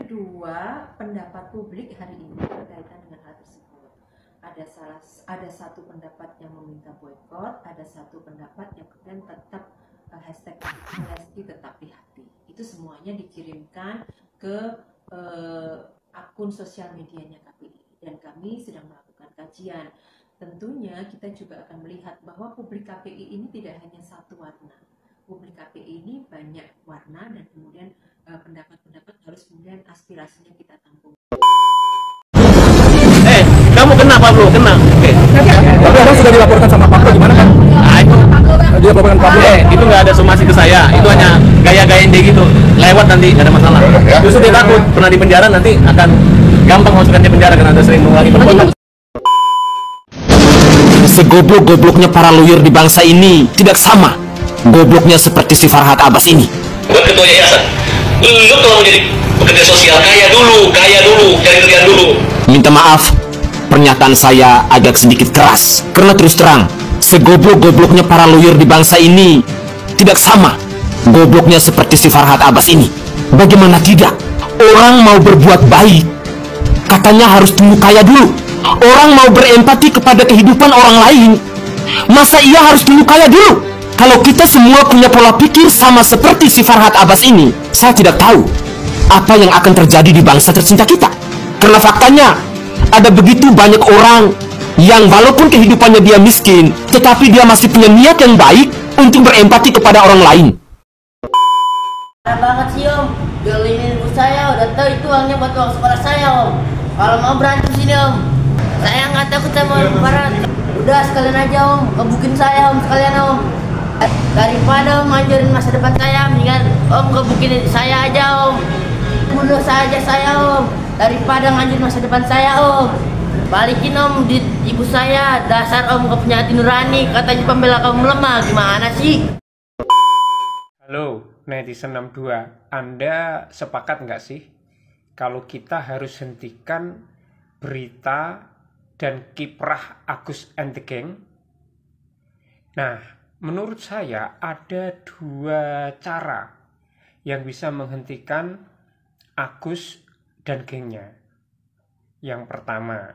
kedua, pendapat publik hari ini berkaitan dengan hal tersebut. Ada satu pendapat yang meminta boykot, ada satu pendapat yang kemudian tetap hashtag tetap di hati. Itu semuanya dikirimkan ke akun sosial medianya KPI, dan kami sedang melakukan kajian. Tentunya kita juga akan melihat bahwa publik KPI ini tidak hanya satu warna. Publik KPI ini banyak warna, dan kemudian pendapat-pendapat harus kemudian aspirasinya kita tampung. Kamu kena Pablo, kena. Oke. Tapi orang sudah dilaporkan sama Pablo gimana kan? Nah, itu Dia laporkan Pablo. itu nggak ada somasi ke saya. Itu hanya gaya-gaya dia gitu. Lewat nanti nggak ada masalah. Justru dia takut pernah di penjara, nanti akan gampang masukkan di penjara karena ada sering mengulangi perbuatan. Segoblok-gobloknya para lawyer di bangsa ini tidak sama gobloknya seperti si Farhad Abbas ini. Buat ketua yayasan, lu kalau mau jadi pekerja sosial kaya dulu, cari kerjaan dulu. Minta maaf, pernyataan saya agak sedikit keras karena terus terang segoblok-gobloknya para lawyer di bangsa ini tidak sama gobloknya seperti si Farhad Abbas ini. Bagaimana tidak? Orang mau berbuat baik katanya harus tunggu kaya dulu. Orang mau berempati kepada kehidupan orang lain, masa ia harus tunggu kaya dulu? Kalau kita semua punya pola pikir sama seperti si Farhad Abbas ini, saya tidak tahu apa yang akan terjadi di bangsa tercinta kita. Karena faktanya, ada begitu banyak orang yang walaupun kehidupannya dia miskin, tetapi dia masih punya niat yang baik untuk berempati kepada orang lain. Parah banget sih Om, jolimin ibu saya, udah tahu itu uangnya buat uang sekolah saya Om. Kalau mau berantem sini Om, saya nggak takut sama Om Farhad. Udah sekalian aja Om, kebukin saya Om sekalian Om. Daripada Om ngancurin masa depan saya, mendingan Om kebukin saya aja Om. Bunuh saja saya Om, daripada ngancurin masa depan saya Om. Balikin Om di ibu saya, dasar Om gak punya hati nurani, katanya pembela kaum lemah, gimana sih? Halo netizen 62, Anda sepakat nggak sih kalau kita harus hentikan berita dan kiprah Agus and the Gang? Nah, menurut saya ada dua cara yang bisa menghentikan Agus dan gengnya. Yang pertama,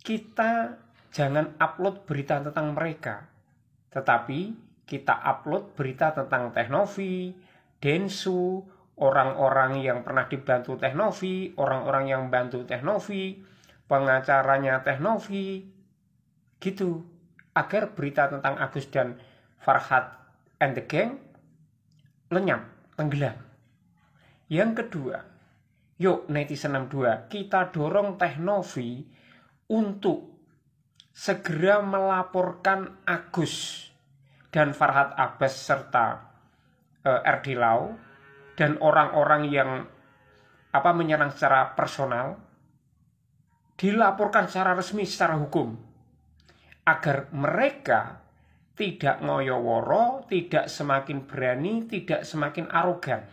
kita jangan upload berita tentang mereka, tetapi kita upload berita tentang Teh Novi, Densu, orang-orang yang pernah dibantu Teh Novi, orang-orang yang bantu Teh Novi, pengacaranya Teh Novi, gitu, agar berita tentang Agus dan Farhad and the Gang lenyap, tenggelam. Yang kedua, yuk netizen 62, kita dorong Teh Novi untuk segera melaporkan Agus dan Farhad Abbas serta RD Lau dan orang-orang yang menyerang secara personal, dilaporkan secara resmi, secara hukum, agar mereka tidak ngoyo-woro, tidak semakin berani, tidak semakin arogan.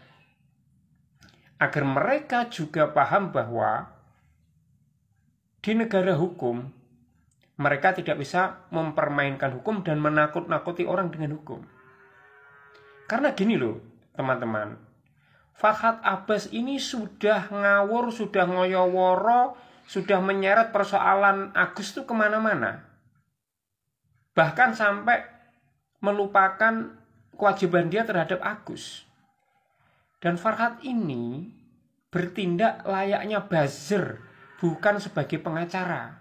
Agar mereka juga paham bahwa di negara hukum, mereka tidak bisa mempermainkan hukum dan menakut-nakuti orang dengan hukum. Karena gini loh, teman-teman, Farhad Abbas ini sudah ngawur, sudah ngoyo-woro, sudah menyeret persoalan Agus itu kemana-mana. Bahkan sampai melupakan kewajiban dia terhadap Agus. Dan Farhad ini bertindak layaknya buzzer, bukan sebagai pengacara.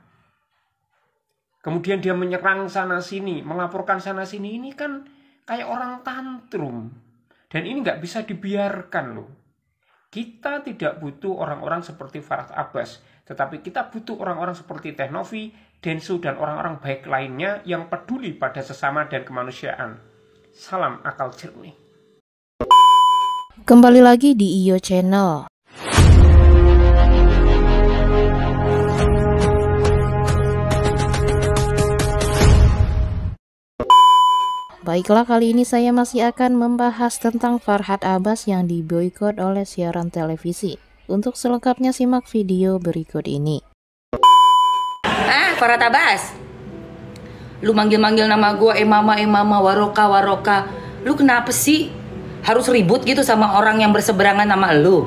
Kemudian dia menyerang sana-sini, melaporkan sana-sini, ini kan kayak orang tantrum. Dan ini nggak bisa dibiarkan loh. Kita tidak butuh orang-orang seperti Farhad Abbas, tetapi kita butuh orang-orang seperti Teh Novi, Densu, dan orang-orang baik lainnya yang peduli pada sesama dan kemanusiaan. Salam akal jernih. Kembali lagi di IYO Channel. Baiklah, kali ini saya masih akan membahas tentang Farhad Abbas yang diboikot oleh siaran televisi. Untuk selengkapnya simak video berikut ini. Farhad Abbas, lu manggil-manggil nama gue Emama, Waroka. Lu kenapa sih harus ribut gitu sama orang yang berseberangan sama lu?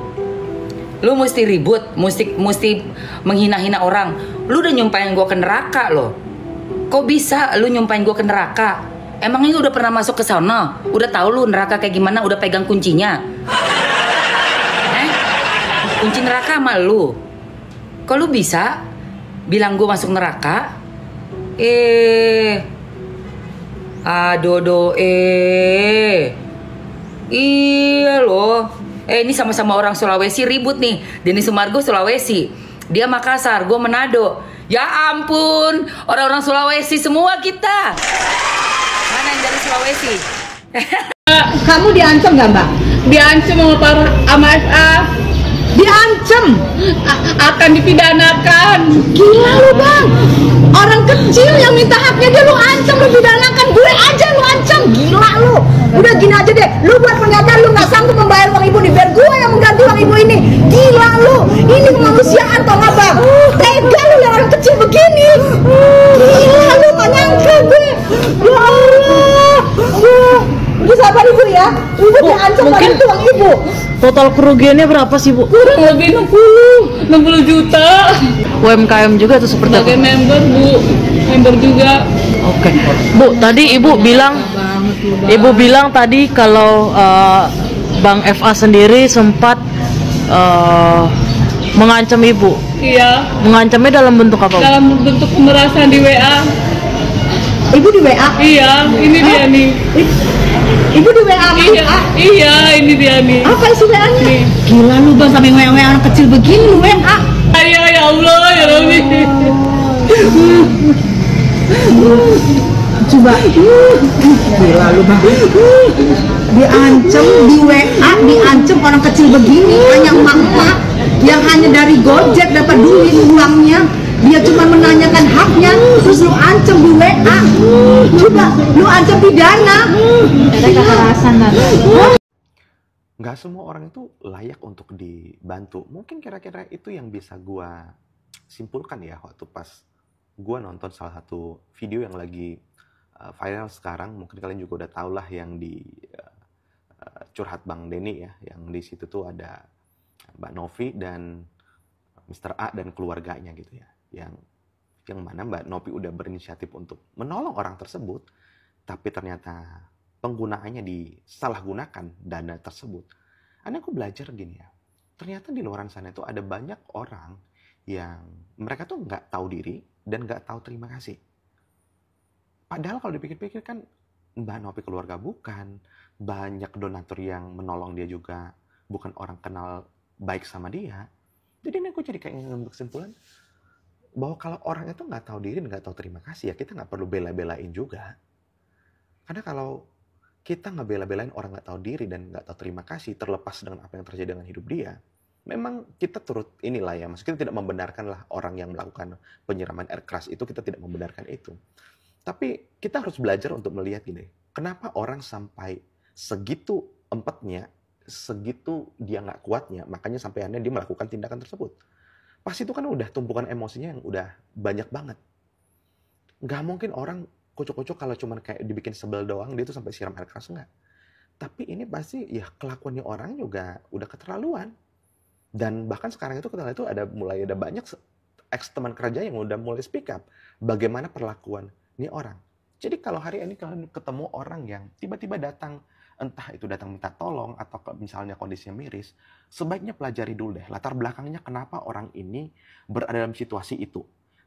Lu mesti ribut, mesti menghina-hina orang. Lu udah nyumpain gue ke neraka loh. Kok bisa lu nyumpain gue ke neraka? Emangnya udah pernah masuk ke sana? Udah tahu lu neraka kayak gimana? Udah pegang kuncinya? Kunci neraka sama lu. Kok lu bisa bilang gue masuk neraka? Iya loh. Ini sama-sama orang Sulawesi ribut nih. Denny Sumargo Sulawesi, dia Makassar, gue Manado. Ya ampun, orang-orang Sulawesi semua kita. Mana yang dari Sulawesi? Kamu diancam nggak, Mbak? Diancam sama FA. Diancam Akan dipidanakan. Gila lu, Bang. Orang kecil yang minta haknya dia lu ancam, lu pidanakan. Gue aja lu ancam. Gila lu. Udah gini aja deh, lu buat pernyataan lu nggak sanggup membayar uang ibu nih, biar gue yang mengganti uang ibu ini. Gila lu. Ini kemanusiaan toh nggak, Bang? Tega lu yang orang kecil begini. Gila lu, nggak nyangka gue. Ya Allah. Ibu sabar ibu ya. Ibu diancam pada uang ibu. Total kerugiannya berapa sih, Bu? Kurang lebih 60 juta. UMKM juga tuh seperti sebagai member, Bu. Member juga. Oke. Bu, tadi Ibu bilang tadi kalau Bang FA sendiri sempat mengancam Ibu. Iya. Mengancamnya dalam bentuk apa, Bu? Dalam bentuk pemerasan di WA. Ibu di WA? Iya, ini dia nih. Ibu di WA? Iya, ini dia nih. Apa isi WA-nya? Gila lu, Bang, sampai WA anak kecil begini lu WA. Ayo ya Allah, ya Rabbi. Coba. Gila lu, Bang. Diancam di WA, diancam orang kecil begini, hanya emak-emak yang hanya dari Gojek dapat duit uangnya. Dia cuma menanyakan haknya, terus lu ancam di WA. Coba, lu ancam pidana. Ada kekerasan, tante. Nggak semua orang itu layak untuk dibantu. Mungkin kira-kira itu yang bisa gua simpulkan ya waktu pas gua nonton salah satu video yang lagi viral sekarang. Mungkin kalian juga udah tau lah yang di curhat Bang Denny ya. Yang di situ tuh ada Mbak Novi dan Mr. A dan keluarganya gitu ya. Yang mana Mbak Novi udah berinisiatif untuk menolong orang tersebut, tapi ternyata penggunaannya disalahgunakan dana tersebut. Karena aku belajar gini ya, ternyata di luar sana itu ada banyak orang yang mereka tuh nggak tahu diri dan nggak tahu terima kasih. Padahal kalau dipikir-pikir kan Mbak Novi keluarga bukan, banyak donatur yang menolong dia juga bukan orang kenal baik sama dia. Jadi ini aku jadi kayak ngambil kesimpulan bahwa kalau orang itu nggak tahu diri, nggak tahu terima kasih, ya kita nggak perlu bela-belain juga. Karena kalau kita nggak bela-belain orang nggak tahu diri dan nggak tahu terima kasih, terlepas dengan apa yang terjadi dengan hidup dia, memang kita turut inilah ya, maksudnya kita tidak membenarkan lah orang yang melakukan penyiraman air keras itu, kita tidak membenarkan itu. Tapi kita harus belajar untuk melihat gini, kenapa orang sampai segitu empatnya, segitu dia nggak kuatnya, makanya sampai akhirnya dia melakukan tindakan tersebut. Pasti itu kan udah tumpukan emosinya yang udah banyak banget. Nggak mungkin orang kocok-kocok kalau cuman kayak dibikin sebel doang, dia tuh sampai siram air keras, enggak. Tapi ini pasti ya kelakuannya orang juga udah keterlaluan. Dan bahkan sekarang itu kita lihat itu mulai ada banyak ex-teman kerja yang udah mulai speak up. Bagaimana perlakuan ini orang. Jadi kalau hari ini kalian ketemu orang yang tiba-tiba datang, entah itu datang minta tolong atau misalnya kondisinya miris, sebaiknya pelajari dulu deh latar belakangnya kenapa orang ini berada dalam situasi itu.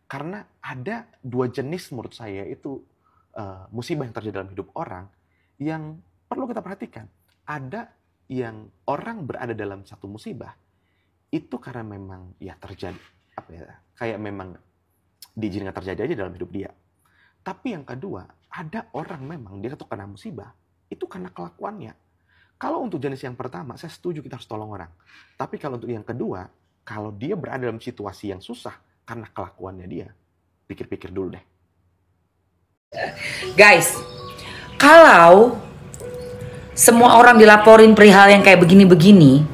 Karena ada dua jenis menurut saya itu musibah yang terjadi dalam hidup orang yang perlu kita perhatikan. Ada yang orang berada dalam satu musibah itu karena memang ya terjadi kayak memang diizinkan terjadi aja dalam hidup dia. Tapi yang kedua, ada orang memang dia tuh kena musibah itu karena kelakuannya. Kalau untuk jenis yang pertama, saya setuju kita harus tolong orang. Tapi kalau untuk yang kedua, kalau dia berada dalam situasi yang susah karena kelakuannya dia, pikir-pikir dulu deh. Guys, kalau semua orang dilaporin perihal yang kayak begini-begini,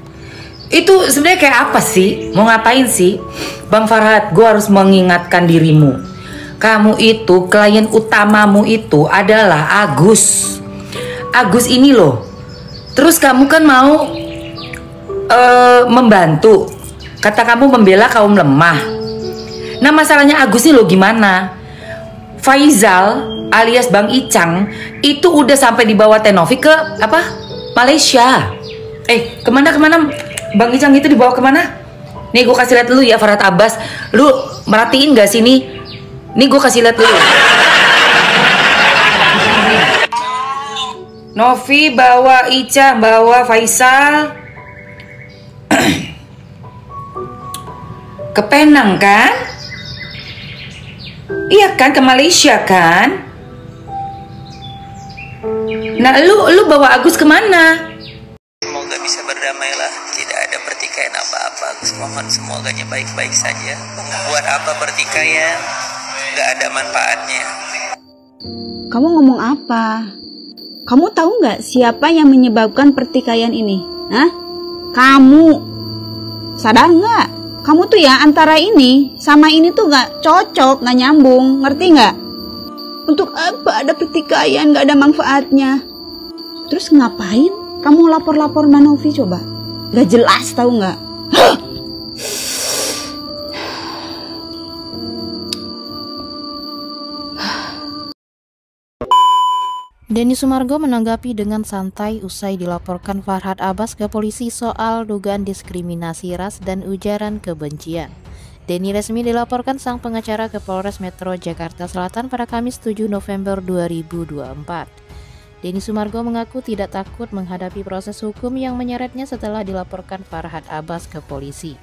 itu sebenarnya kayak apa sih? Mau ngapain sih? Bang Farhad, gue harus mengingatkan dirimu. Kamu itu, klien utamamu itu adalah Agus. Agus ini loh. Terus kamu kan mau membantu. Kata kamu membela kaum lemah. Nah masalahnya Agus nih lo gimana? Faizal alias Bang Icang itu udah sampai dibawa Tenovi ke apa? Malaysia. Kemana Bang Icang itu dibawa kemana? Nih gue kasih lihat dulu ya Farhad Abbas. Lu merhatiin gak sih nih? Nih gue kasih lihat dulu. Novi bawa Icang, bawa Faisal ke Penang kan? Iya kan, ke Malaysia kan? Nah lu bawa Agus kemana? Semoga bisa berdamailah, tidak ada pertikaian apa-apa. Agus mohon semoganya baik-baik saja. Buat apa pertikaian? Gak ada manfaatnya. Kamu ngomong apa? Kamu tahu nggak siapa yang menyebabkan pertikaian ini? Hah? Kamu sadar nggak? Kamu tuh ya antara ini sama ini tuh nggak cocok, nggak nyambung, ngerti nggak? Untuk apa ada pertikaian, nggak ada manfaatnya. Terus ngapain kamu lapor-lapor Manovi coba? Gak jelas tahu nggak? Denny Sumargo menanggapi dengan santai usai dilaporkan Farhad Abbas ke polisi soal dugaan diskriminasi ras dan ujaran kebencian. Denny resmi dilaporkan sang pengacara ke Polres Metro Jakarta Selatan pada Kamis 7 November 2024. Denny Sumargo mengaku tidak takut menghadapi proses hukum yang menyeretnya setelah dilaporkan Farhad Abbas ke polisi.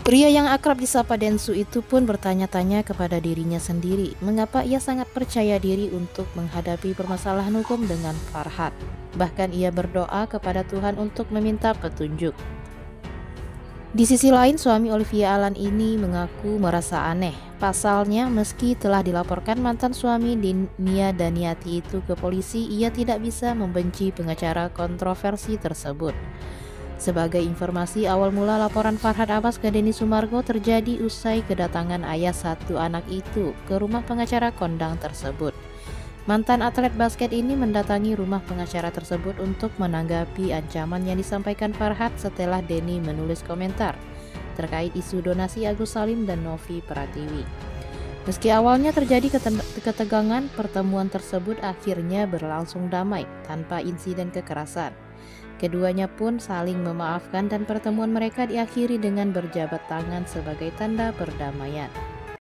Pria yang akrab disapa Densu itu pun bertanya-tanya kepada dirinya sendiri, mengapa ia sangat percaya diri untuk menghadapi permasalahan hukum dengan Farhad. Bahkan ia berdoa kepada Tuhan untuk meminta petunjuk. Di sisi lain, suami Olivia Alan ini mengaku merasa aneh. Pasalnya, meski telah dilaporkan mantan suami Nia Daniati itu ke polisi, ia tidak bisa membenci pengacara kontroversi tersebut. Sebagai informasi, awal mula laporan Farhad Abbas ke Denny Sumargo terjadi usai kedatangan ayah satu anak itu ke rumah pengacara kondang tersebut. Mantan atlet basket ini mendatangi rumah pengacara tersebut untuk menanggapi ancaman yang disampaikan Farhad setelah Denny menulis komentar terkait isu donasi Agus Salim dan Novi Pratiwi. Meski awalnya terjadi ketegangan, pertemuan tersebut akhirnya berlangsung damai tanpa insiden kekerasan. Keduanya pun saling memaafkan dan pertemuan mereka diakhiri dengan berjabat tangan sebagai tanda perdamaian.